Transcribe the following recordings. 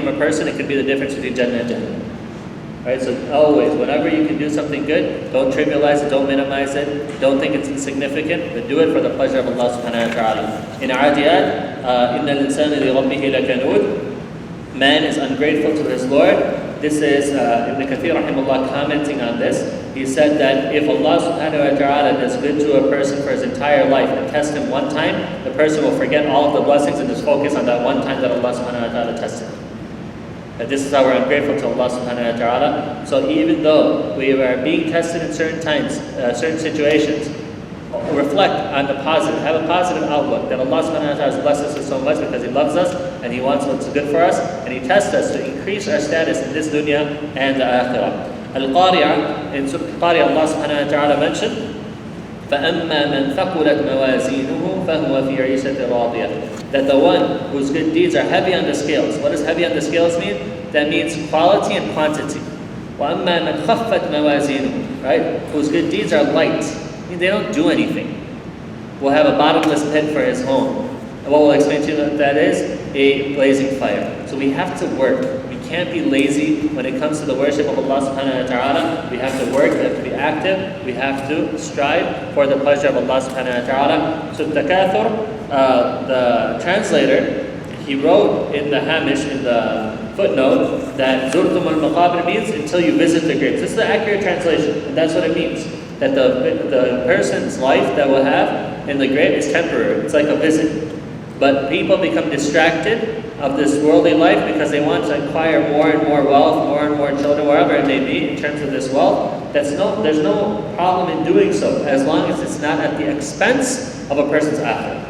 from a person, it could be the difference between Jannah and Jannah. Right? So always, whenever you can do something good, don't trivialize it, don't minimize it, don't think it's insignificant, but do it for the pleasure of Allah subhanahu wa ta'ala. In Adiyat, إِنَّ الْإِنسَانَ لِرَبِّهِ لَكَنُودٌ, man is ungrateful to his Lord. This is Ibn Kathir rahimahullah commenting on this. He said that if Allah subhanahu wa ta'ala does good to a person for his entire life and tests him one time, the person will forget all of the blessings and just focus on that one time that Allah subhanahu wa ta'ala tested him. That this is how we're ungrateful to Allah subhanahu wa ta'ala. So even though we are being tested in certain times, certain situations, reflect on the positive, have a positive outlook that Allah subhanahu wa ta'ala has blessed us with so much because He loves us and He wants what's good for us, and He tests us to increase our status in this dunya and the akhirah. Al-Qari'ah, in Surah Al-Qari'ah, Allah subhanahu wa ta'ala mentioned, فَأَمَّا مَنْ ثَقُلَتْ مَوَازِينُهُ فَهُوَ فِي عِيشَةٍ رَاضِيَةٍ. That the one whose good deeds are heavy on the scales. What does heavy on the scales mean? That means quality and quantity. وَأَمَّا مَنْ خَفَّتْ مَوَازِينُهُ, right? Whose good deeds are light. I mean, they don't do anything. Will have a bottomless pit for his home. And what we'll explain to you what that is, a blazing fire. So we have to work. We can't be lazy when it comes to the worship of Allah subhanahu wa ta'ala. We have to work, we have to be active, we have to strive for the pleasure of Allah subhanahu wa ta'ala. So Takathur, the translator, he wrote in the Hamish, in the footnote, that Zurtum al-Maqabir means until you visit the graves. This is the accurate translation, and that's what it means. That the person's life that we'll have in the grave is temporary. It's like a visit. But people become distracted of this worldly life because they want to acquire more and more wealth, more and more children, wherever it may be in terms of this wealth. There's no problem in doing so as long as it's not at the expense of a person's akhirah.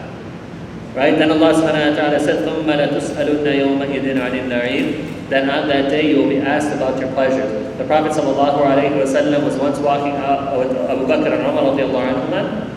Right? Then Allah subhanahu wa ta'ala said, ثُمَّ لَتُسْأَلُنَّ يَوْمَئِذٍ عَنِ النَّعِيمِ. Then on that day you will be asked about your pleasures. The Prophet sallallahu alaihi wasallam was once walking out with Abu Bakr and Umar radiallahu anhuma,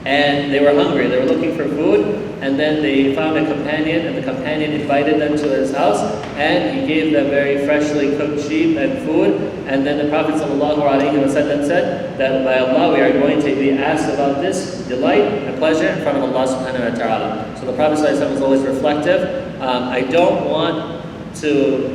and they were hungry, they were looking for food, and then they found a companion, and the companion invited them to his house, and he gave them very freshly cooked sheep and food, and then the Prophet ﷺ said that by Allah we are going to be asked about this delight and pleasure in front of Allah subhanahu wa ta'ala. So the Prophet ﷺ was always reflective. I don't want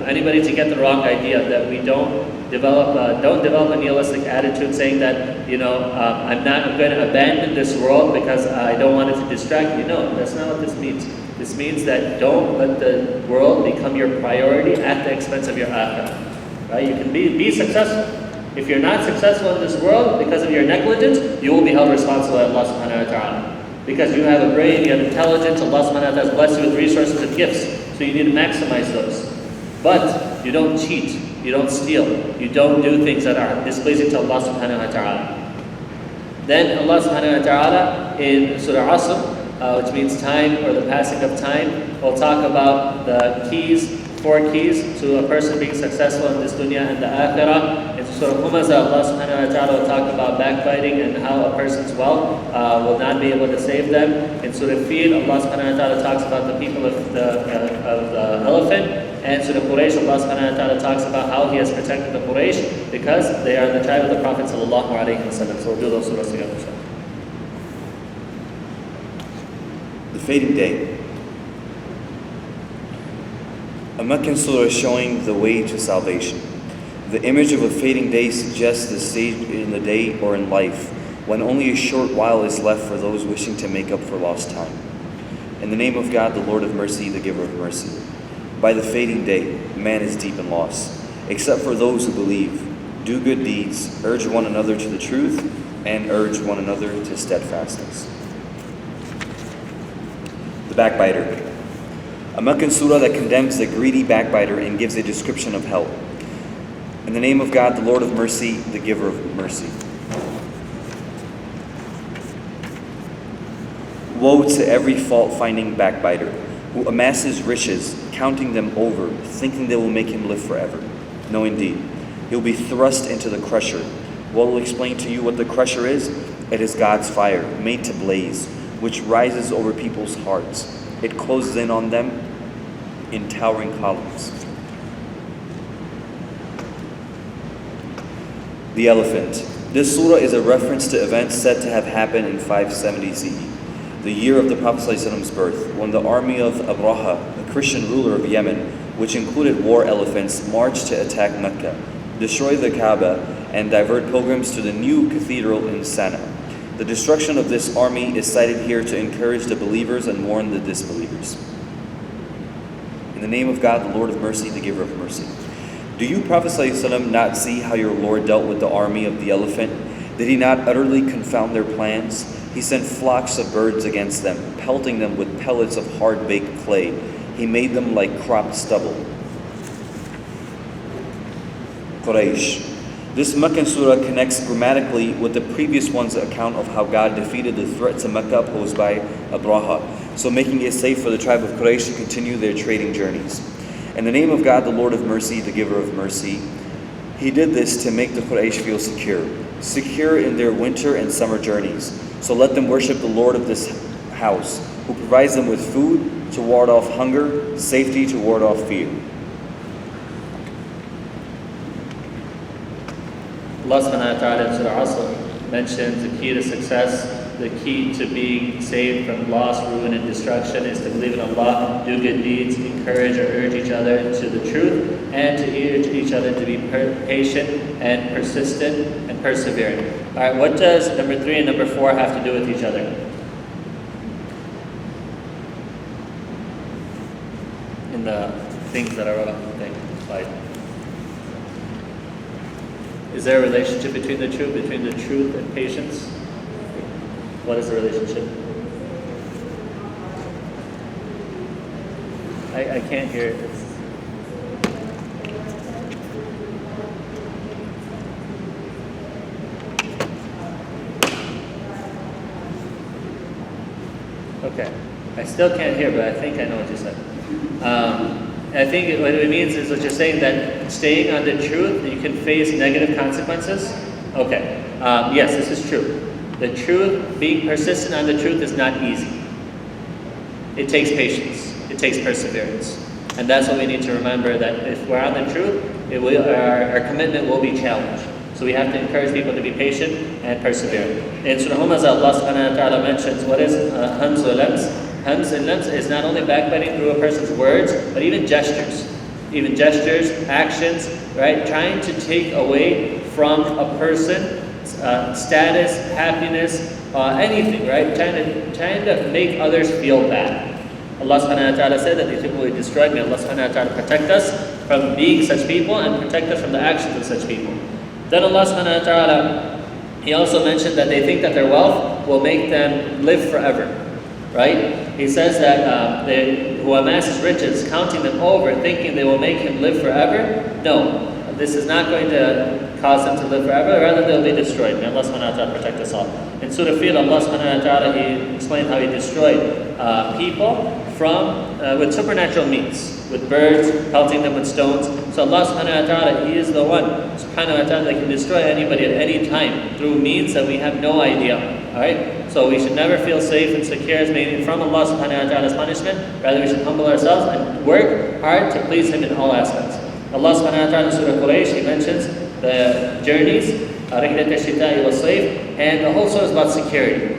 anybody to get the wrong idea that we don't develop a nihilistic attitude saying that, I'm going to abandon this world because I don't want it to distract me. No, that's not what this means. This means that don't let the world become your priority at the expense of your akhirah. Right? You can be successful. If you're not successful in this world because of your negligence, you will be held responsible by Allah subhanahu wa ta'ala. Because you have a brain, you have intelligence, Allah subhanahu wa ta'ala has blessed you with resources and gifts. So you need to maximize those. But you don't cheat, you don't steal, you don't do things that are displeasing to Allah subhanahu wa ta'ala. Then Allah subhanahu wa ta'ala in Surah Asr, which means time or the passing of time, will talk about the keys, 4 keys to a person being successful in this dunya and the akhirah. In Surah Humazah, Allah subhanahu wa ta'ala will talk about backbiting and how a person's wealth will not be able to save them. In Surah Fil, Allah subhanahu wa ta'ala talks about the people of the elephant. And Surah Quraysh, Allah subhanahu wa ta'ala talks about how He has protected the Quraysh because they are the tribe of the Prophet sallallahu alaihi wasallam. So we'll do those surahs together. The fading day. A Meccan surah showing the way to salvation. The image of a fading day suggests the stage in the day or in life when only a short while is left for those wishing to make up for lost time. In the name of God, the Lord of mercy, the giver of mercy. By the fading day, man is deep in loss, except for those who believe, do good deeds, urge one another to the truth, and urge one another to steadfastness. The backbiter. A Meccan surah that condemns the greedy backbiter and gives a description of hell. In the name of God, the Lord of mercy, the giver of mercy. Woe to every fault-finding backbiter who amasses riches, counting them over, thinking they will make him live forever. No, indeed. He will be thrust into the crusher. What will explain to you what the crusher is? It is God's fire, made to blaze, which rises over people's hearts. It closes in on them in towering columns. The elephant. This surah is a reference to events said to have happened in 570 CE, the year of the Prophet ﷺ's birth, when the army of Abraha, a Christian ruler of Yemen, which included war elephants, marched to attack Mecca, destroy the Kaaba, and divert pilgrims to the new cathedral in Sana'a. The destruction of this army is cited here to encourage the believers and warn the disbelievers. In the name of God, the Lord of mercy, the giver of mercy. Do you, Prophet ﷺ, not see how your Lord dealt with the army of the elephant? Did he not utterly confound their plans? He sent flocks of birds against them, pelting them with pellets of hard-baked clay. He made them like cropped stubble. Quraysh. This Meccan surah connects grammatically with the previous one's account of how God defeated the threat to Mecca posed by Abraha, so making it safe for the tribe of Quraysh to continue their trading journeys. In the name of God, the Lord of mercy, the giver of mercy, He did this to make the Quraysh feel secure in their winter and summer journeys. So let them worship the Lord of this house, who provides them with food to ward off hunger, safety to ward off fear. Allah subhanahu wa ta'ala in Surah Asr mentions the key to success, the key to being saved from loss, ruin, and destruction is to believe in Allah, do good deeds, encourage or urge each other to the truth, and to urge each other to be patient and persistent and persevering. Alright, what does number 3 and number 4 have to do with each other? In the things that are on the thing, slide. Is there a relationship between the truth and patience? What is the relationship? I can't hear it. Okay. I still can't hear, but I think I know what you said. I think what it means is what you're saying, that staying on the truth, you can face negative consequences. Okay. Yes, this is true. The truth, being persistent on the truth is not easy. It takes patience. It takes perseverance. And that's what we need to remember, that if we're on the truth, our commitment will be challenged. So we have to encourage people to be patient and persevere. In Surah Humazah, Allah subhanahu wa ta'ala mentions what is hams wa lams. Hams and lams is not only backbiting through a person's words, but even gestures. Even gestures, actions, right? Trying to take away from a person status, happiness, anything, right? Trying to make others feel bad. Allah subhanahu wa ta'ala said that these people will be destroyed. May Allah subhanahu wa ta'ala protect us from being such people and protect us from the actions of such people. Then Allah subhanahu wa ta'ala, He also mentioned that they think that their wealth will make them live forever, right? He says that who amasses riches, counting them over, thinking they will make him live forever. No, this is not going to cause them to live forever, rather they'll be destroyed. May Allah subhanahu wa ta'ala protect us all. In Surah Fil, Allah subhanahu wa ta'ala, He explained how He destroyed people with supernatural means, with birds, pelting them with stones. So Allah subhanahu wa ta'ala, He is the one subhanahu wa ta'ala that can destroy anybody at any time through means that we have no idea. Alright? So we should never feel safe and secure as maybe from Allah subhanahu wa ta'ala's punishment. Rather we should humble ourselves and work hard to please Him in all aspects. Allah subhanahu wa ta'ala in Surah Quraysh, He mentions the journeys, رحلة الشتاء والصيف, and the whole surah is about security.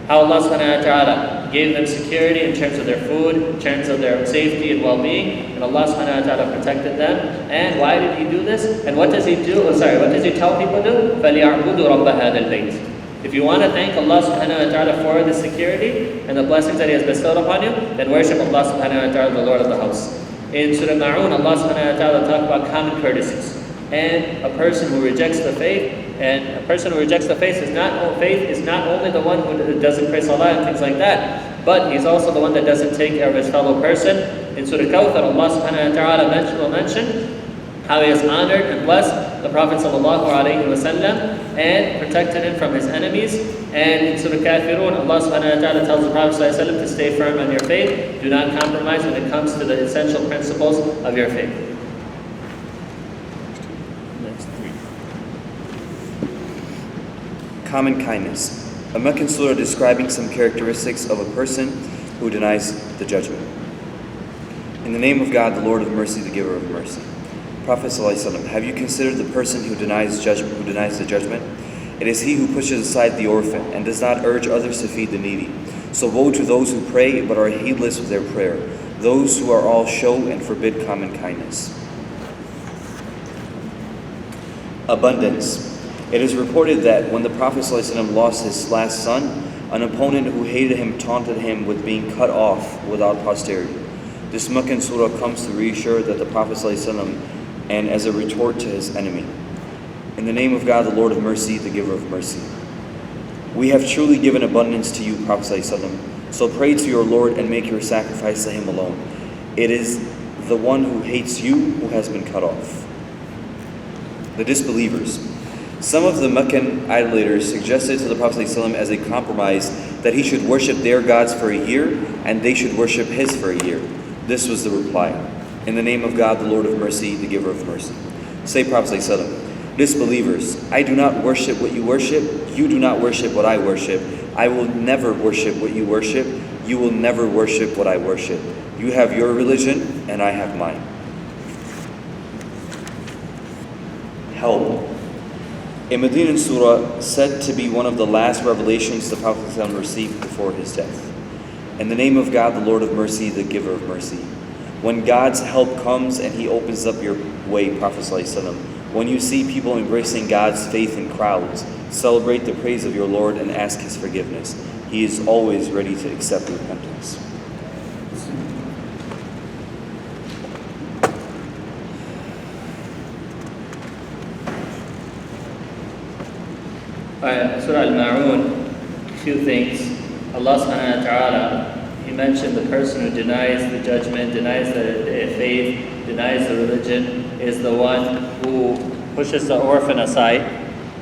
How Allah subhanahu wa ta'ala gave them security in terms of their food, in terms of their safety and well-being, and Allah subhanahu wa ta'ala protected them. And why did He do this? And what does He do? What does He tell people to do? فَلْيَعْبُدُوا رَبَّ هَذَا الْبَيْتِ. If you want to thank Allah subhanahu wa ta'ala for the security and the blessings that He has bestowed upon you, then worship Allah subhanahu wa ta'ala, the Lord of the house. In Surah Ma'un, Allah subhanahu wa ta'ala talk about common courtesies. And a person who rejects the faith, is not only the one who doesn't pray salah and things like that, but he's also the one that doesn't take care of his fellow person. In Surah Kawthar, Allah subhanahu wa ta'ala will mention how He has honored and blessed the Prophet sallallahu alaihi wasallam and protected him from his enemies. And in Surah Kafirun, Allah subhanahu wa ta'ala tells the Prophet sallallahu alaihi wasallam to stay firm on your faith. Do not compromise when it comes to the essential principles of your faith. Common kindness. A Meccan surah describing some characteristics of a person who denies the judgment. In the name of God, the Lord of mercy, the giver of mercy. Prophet ﷺ, have you considered the person who denies the judgment? It is he who pushes aside the orphan and does not urge others to feed the needy. So woe to those who pray but are heedless of their prayer. those who are all show and forbid common kindness. Abundance. It is reported that when the Prophet ﷺ lost his last son, an opponent who hated him taunted him with being cut off without posterity. This Meccan surah comes to reassure that the Prophet ﷺ and as a retort to his enemy. In the name of God, the Lord of mercy, the giver of mercy. We have truly given abundance to you, Prophet ﷺ. So pray to your Lord and make your sacrifice to him alone. It is the one who hates you who has been cut off. The disbelievers. Some of the Meccan idolaters suggested to the Prophet ﷺ as a compromise that he should worship their gods for a year and they should worship his for a year. This was the reply. In the name of God, the Lord of mercy, the giver of mercy. Say, Prophet ﷺ, disbelievers, I do not worship what you worship. You do not worship what I worship. I will never worship what you worship. You will never worship what I worship. You have your religion and I have mine. Help. A Medinan surah said to be one of the last revelations the Prophet ﷺ received before his death. In the name of God, the Lord of mercy, the giver of mercy. When God's help comes and he opens up your way, Prophet ﷺ, when you see people embracing God's faith in crowds, celebrate the praise of your Lord and ask his forgiveness. He is always ready to accept repentance. Surah Al-Ma'un, a few things. Allah subhanahu wa ta'ala, he mentioned the person who denies the judgment, denies the faith, denies the religion, is the one who pushes the orphan aside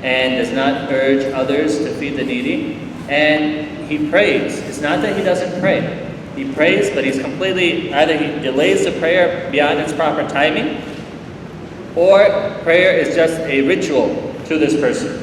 and does not urge others to feed the needy. And he prays. It's not that he doesn't pray. He prays, but he's completely, either he delays the prayer beyond its proper timing, or prayer is just a ritual to this person.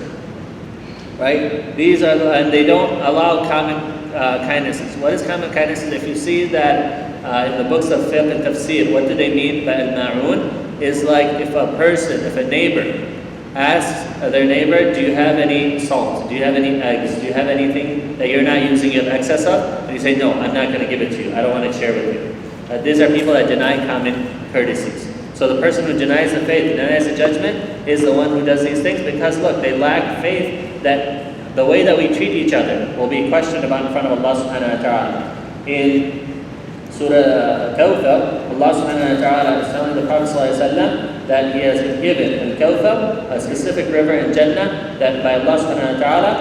Right? These are, and they don't allow common kindnesses. What is common kindnesses? If you see that in the books of fiqh and tafseer, what do they mean by al-ma'un? Is like if a neighbor asks their neighbor, do you have any salt? Do you have any eggs? Do you have anything that you're not using, you have excess of? And you say, no, I'm not going to give it to you. I don't want to share with you. These are people that deny common courtesies. So the person who denies the faith, denies the judgment, is the one who does these things because, look, they lack faith that the way that we treat each other will be questioned about in front of Allah subhanahu wa ta'ala. In Surah Kawthar, Allah subhanahu wa ta'ala is telling the Prophet sallallahu alaihi wasallam that he has been given Al-Kawthar, a specific river in Jannah, that by Allah subhanahu wa ta'ala,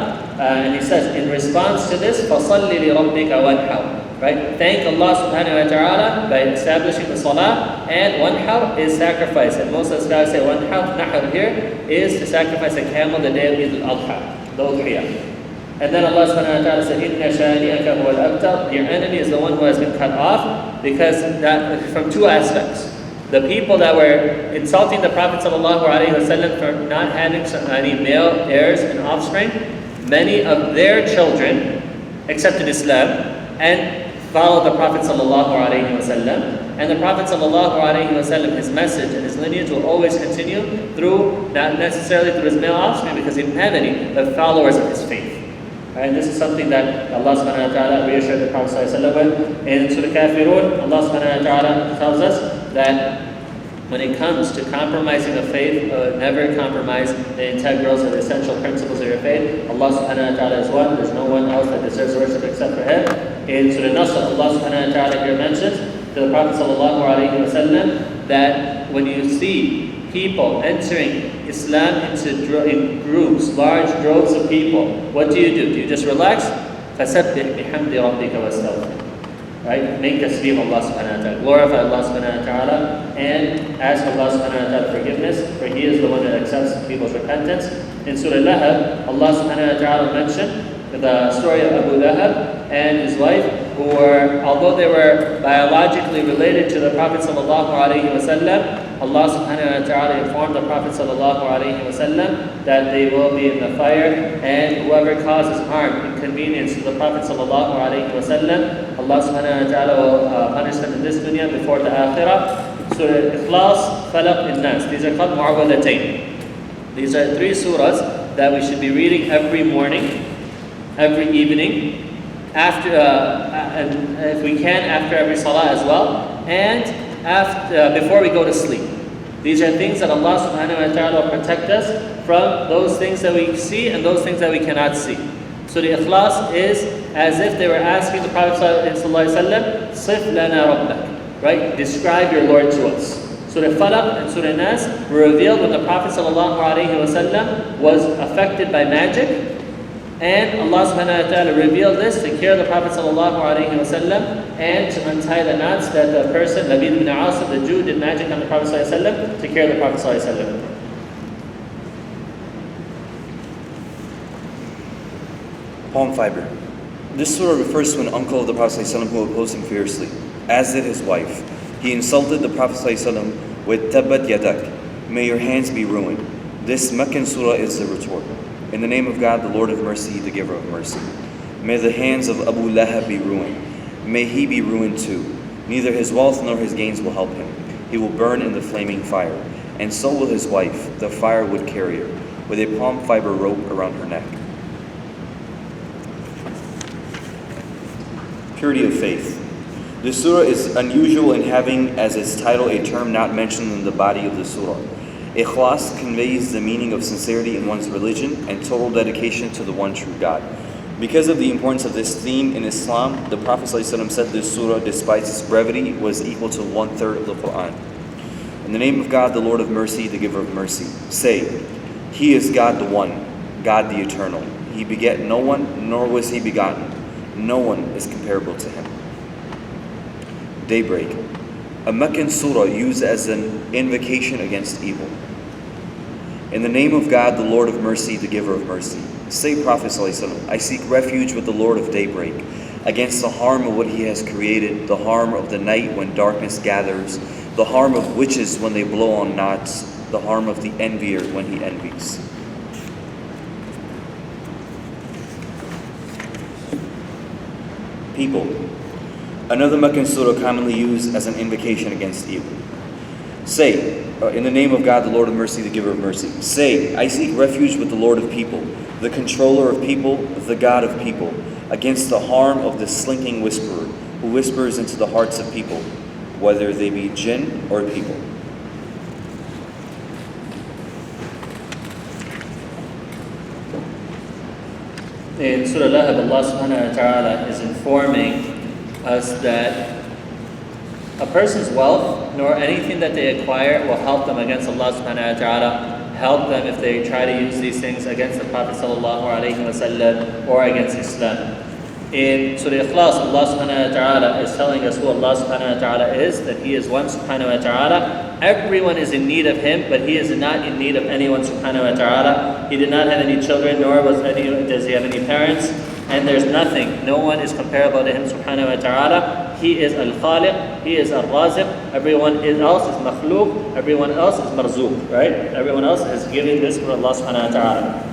and he says, in response to this, فَصَلِّ لِرَبِّكَ وَانْحَرْ. Right? Thank Allah subhanahu wa ta'ala by establishing the salah, and wanhar is sacrifice. And most of the scholars say wanhar, nahar here, is to sacrifice a camel the day of Eid al-Adha, the Udhiyah. And then Allah subhanahu wa ta'ala said, Inna shani'aka huwa al-abtar. Your enemy is the one who has been cut off, because that, from two aspects. The people that were insulting the Prophet sallallahu alaihi wasallam for not having any male heirs and offspring, many of their children accepted Islam and followed the Prophet sallallahu alaihi wasallam. And the Prophet sallallahu alaihi wasallam, his message and his lineage will always continue through, not necessarily through his male offspring because he didn't have any, but followers of his faith. And this is something that Allah subhanahu wa ta'ala reassured the Prophet sallallahu alaihi wasallam with. In Surah Kafirun, Allah subhanahu wa ta'ala tells us that when it comes to compromising a faith, never compromise the integrals or the essential principles of your faith. Allah subhanahu wa ta'ala is one. There's no one else that deserves worship except for Him. In Surah Nasr, Allah subhanahu wa ta'ala here mentions to the Prophet sallallahu alaihi wasallam that when you see people entering Islam in groups, large droves of people, what do? Do you just relax? فَسَبِّحْ بِحَمْدِ رَبِّكَ وَاسْتَغْفِرْ. Right? Make tasbih of Allah subhanahu wa ta'ala. Glorify Allah subhanahu wa ta'ala and ask Allah subhanahu wa ta'ala forgiveness, for He is the one that accepts people's repentance. In Surah Lahab, Allah subhanahu wa ta'ala mentioned the story of Abu Lahab and his wife, who were, although they were biologically related to the Prophet sallallahu alaihi wasallam, Allah subhanahu wa ta'ala informed the Prophet sallallahu alaihi wasallam that they will be in the fire, and whoever causes harm, inconvenience to the Prophet sallallahu alaihi wasallam, Allah subhanahu wa ta'ala will punish them in this dunya before the akhirah. Surah Ikhlas, Falaq, and Nas. These are called Mu'awwidhatayn. These are 3 surahs that we should be reading every morning, every evening, and if we can, after every salah as well, and before we go to sleep. These are things that Allah subhanahu wa ta'ala will protect us from those things that we see and those things that we cannot see. So the ikhlas is as if they were asking the Prophet sallallahu alaihi wasallam, "Sif lana rabbak," right? Describe your Lord to us. Surah Falaq and Surah Nas were revealed when the Prophet sallallahu alaihi wasallam was affected by magic, and Allah subhanahu wa ta'ala revealed this to cure the Prophet sallallahu alaihi wasallam and to untie the knots that the person, Labid ibn Asim, the Jew, did magic on the Prophet sallallahu alaihi wasallam to cure the Prophet sallallahu alaihi wasallam. Palm fiber. This surah refers to an uncle of the Prophet ﷺ who opposed him fiercely, as did his wife. He insulted the Prophet ﷺ with Tabbat Yadak, may your hands be ruined. This Meccan surah is the retort. In the name of God, the Lord of mercy, the giver of mercy. May the hands of Abu Lahab be ruined. May he be ruined too. Neither his wealth nor his gains will help him. He will burn in the flaming fire. And so will his wife, the fire would carry her, with a palm fiber rope around her neck. Purity of faith. This surah is unusual in having as its title a term not mentioned in the body of the surah. Ikhlas conveys the meaning of sincerity in one's religion and total dedication to the one true God. Because of the importance of this theme in Islam, the Prophet ﷺ said this surah, despite its brevity, was equal to 1/3 of the Quran. In the name of God, the Lord of mercy, the giver of mercy. Say, He is God the One, God the Eternal. He begat no one, nor was He begotten. No one is comparable to Him. Daybreak. A Meccan surah used as an invocation against evil. In the name of God, the Lord of mercy, the giver of mercy. Say, Prophet ﷺ, I seek refuge with the Lord of daybreak, against the harm of what He has created, the harm of the night when darkness gathers, the harm of witches when they blow on knots, the harm of the envier when he envies. People. Another Meccan surah commonly used as an invocation against evil. Say, in the name of God, the Lord of mercy, the giver of mercy. Say, I seek refuge with the Lord of people, the controller of people, the God of people, against the harm of the slinking whisperer, who whispers into the hearts of people, whether they be jinn or people. In Surah Lahab, Allah subhanahu wa ta'ala is informing us that a person's wealth nor anything that they acquire will help them against Allah subhanahu wa ta'ala, help them if they try to use these things against the Prophet sallallahu alaihi wasallam or against Islam. In Surah Ikhlas, Allah subhanahu wa ta'ala is telling us who Allah subhanahu wa ta'ala is, that He is one subhanahu wa ta'ala. Everyone is in need of Him, but He is not in need of anyone subhanahu wa ta'ala. He did not have any children, nor does He have any parents, and there's nothing. No one is comparable to Him subhanahu wa ta'ala. He is Al-Khaliq, He is Al-Raziq, everyone else is Makhluq, everyone else is Marzuq, right? Everyone else is giving this from Allah subhanahu wa ta'ala.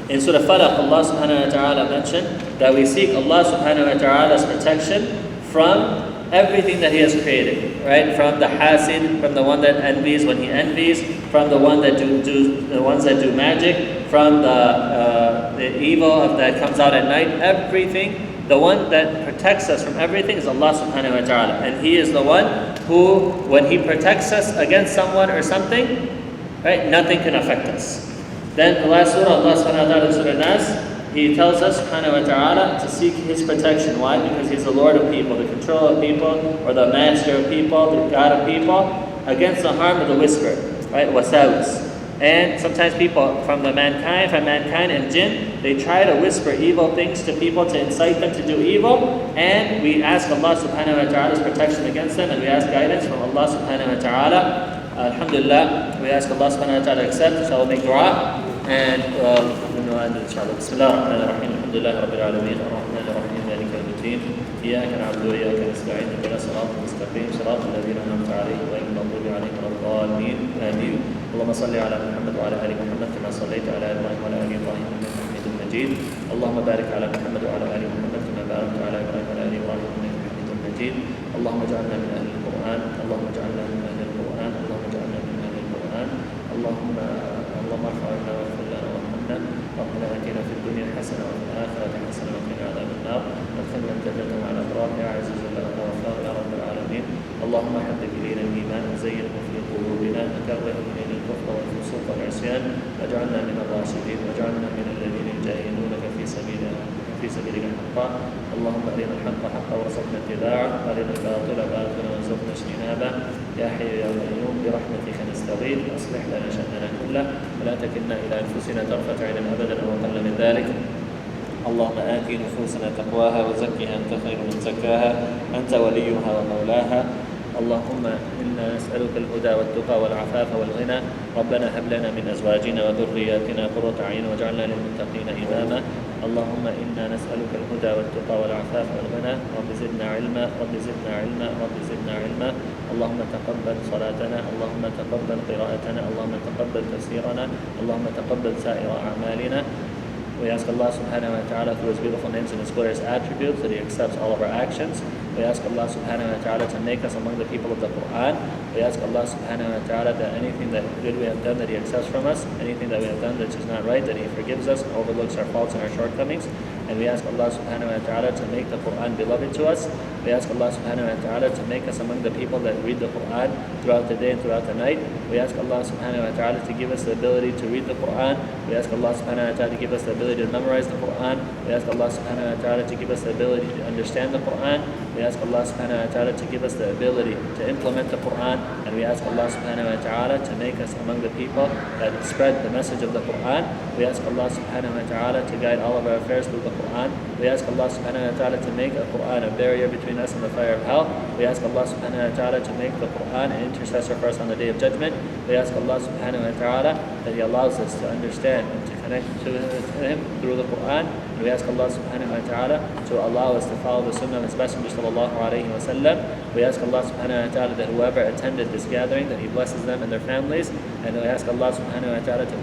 In Surah Falaq, Allah subhanahu wa ta'ala mentioned that we seek Allah subhanahu wa ta'ala's protection from everything that He has created, right? From the hasid, from the one that envies when he envies, from the ones that do magic, from the evil that comes out at night, everything. The one that protects us from everything is Allah subhanahu wa ta'ala. And He is the one who, when He protects us against someone or something, right, nothing can affect us. Then the last surah, Allah subhanahu wa ta'ala in Surah Nas, He tells us subhanahu wa ta'ala to seek His protection. Why? Because He's the Lord of people, the controller of people, or the master of people, the God of people, against the harm of the whisper, right? Wasawis. And sometimes people from mankind and jinn, they try to whisper evil things to people to incite them to do evil. And we ask Allah subhanahu wa ta'ala's protection against them, and we ask guidance from Allah subhanahu wa ta'ala. Alhamdulillah, we ask Allah subhanahu wa ta'ala to accept, so we'll make dua. And inshallah. Bismillah ar-Rahman ar-Rahim. Alhamdulillah Rabbil Alameen. Ar-Rahman ar-Rahim. Maliki yawmiddin. Iyyaka na'budu wa iyyaka nasta'in. Ihdinas siratal mustaqim. Siratal ladzina an'amta 'alaihim ghayril maghdubi 'alaihim waladdallin. Amin. اللهم صل على محمد وعلى ال محمد كما صليت على ابراهيم وعلى ال ابراهيم انك حميد مجيد. اللهم بارك على محمد وعلى ال محمد كما باركت على ابراهيم وعلى ال ابراهيم انك حميد مجيد. اللهم اجعلنا من اهل القران. اللهم اجعلنا من اهل القران. اللهم اجعلنا من اهل القران. اللهم ارفع عنا واغفر لنا وارحمنا. ربنا آتنا في الدنيا حسنة وفي الآخرة حسنة وقنا عذاب النار وادخلنا الجنة مع الأبرار يا عزيز يا غفار يا رب العالمين. اللهم حبب إلينا الإيمان وزينه في قلوبنا وكره إلينا الكفر والفسوق والعصيان واجعلنا من الراشدين واجعلنا من الذين يجاهدونك في سبيلك حقا. اللهم أرنا الحق حقا وارزقنا اتباعه وأرنا الباطل باطلا وارزقنا اجتنابه. يا حي يا قيوم برحمتك نستغيث أصلح لنا شأننا كله ولا تكلنا إلى أنفسنا طرفة عين أبدا أو أقل من ذلك. اللهم آت نفوسنا تقواها وزكها أنت خير من زكاها أنت وليها ومولاها. اللهم إنا نسألك الهدى والتقى والعفاف والغنى. ربنا هب لنا من أزواجنا وذرياتنا قرة أعين واجعلنا للمتقين إماما. اللهم إنا نسألك الهدى والتقى والعفاف والغنى. رب زدنا علما رب زدنا علما رب زدنا علما. اللهم تقبل صلاتنا اللهم تقبل قراءتنا اللهم تقبل تفسيرنا اللهم تقبل سائر أعمالنا. We ask Allah subhanahu wa ta'ala through His beautiful names and His glorious attributes that He accepts all of our actions. We ask Allah subhanahu wa ta'ala to make us among the people of the Quran. We ask Allah subhanahu wa ta'ala that anything that good we have done that He accepts from us, anything that we have done that is not right, that He forgives us and overlooks our faults and our shortcomings. And we ask Allah subhanahu wa ta'ala to make the Quran beloved to us. We ask Allah subhanahu wa ta'ala to make us among the people that read the Quran throughout the day and throughout the night. We ask Allah subhanahu wa ta'ala to give us the ability to read the Quran. We ask Allah subhanahu wa ta'ala to give us the ability to memorize the Quran. We ask Allah subhanahu wa ta'ala to give us the ability to understand the Quran. We ask Allah subhanahu wa ta'ala to give us the ability to implement the Quran. And we ask Allah subhanahu wa ta'ala to make us among the people that spread the message of the Quran. We ask Allah subhanahu wa ta'ala to guide all of our affairs through the Quran. We ask Allah subhanahu wa ta'ala to make the Quran a barrier between us and the fire of hell. We ask Allah subhanahu wa ta'ala to make the Quran an intercessor for us on the day of judgment. We ask Allah subhanahu wa ta'ala that He allows us to understand and to connect to Him through the Quran. And we ask Allah subhanahu wa ta'ala to allow us to follow the sunnah of His Messenger sallallahu alayhi wa sallam. We ask Allah subhanahu wa ta'ala that whoever attended this gathering, that He blesses them and their families. And we ask Allah subhanahu wa ta'ala to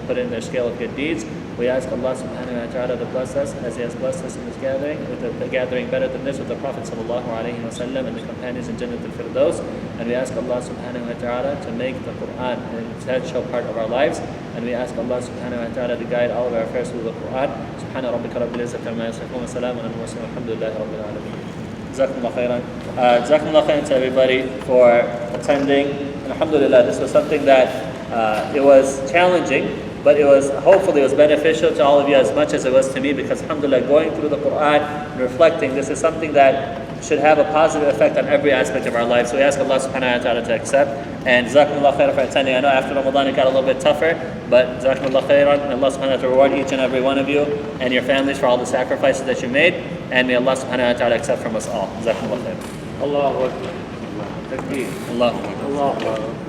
put in their scale of good deeds. We ask Allah subhanahu wa ta'ala to bless us as He has blessed us in this gathering, with a gathering better than this with the Prophet sallallahu alayhi wa sallam and the companions in Jannat al-Firdaus. And we ask Allah subhanahu wa ta'ala to make the Quran an essential part of our lives. And we ask Allah subhanahu wa ta'ala to guide all of our affairs through the Quran. Subhana rabbika rabbil izzati amma yasifun wa salamun ala al-mursalin walhamdulillahi rabbil alamin. Jazakumullah khairan. Jazakumullah khairan to everybody for attending. And alhamdulillah, this was something that it was challenging, but hopefully it was beneficial to all of you as much as it was to me, because alhamdulillah, going through the Quran and reflecting, this is something that should have a positive effect on every aspect of our life. So we ask Allah subhanahu wa ta'ala to accept. And jazakumullah khairan for attending. I know after Ramadan it got a little bit tougher, but jazakumullah khairan. And Allah subhanahu wa ta'ala to reward each and every one of you and your families for all the sacrifices that you made. And may Allah subhanahu wa ta'ala accept from us all. Jazakumullah khairan. Allahu Akbar. Takbir. Allah. Allah.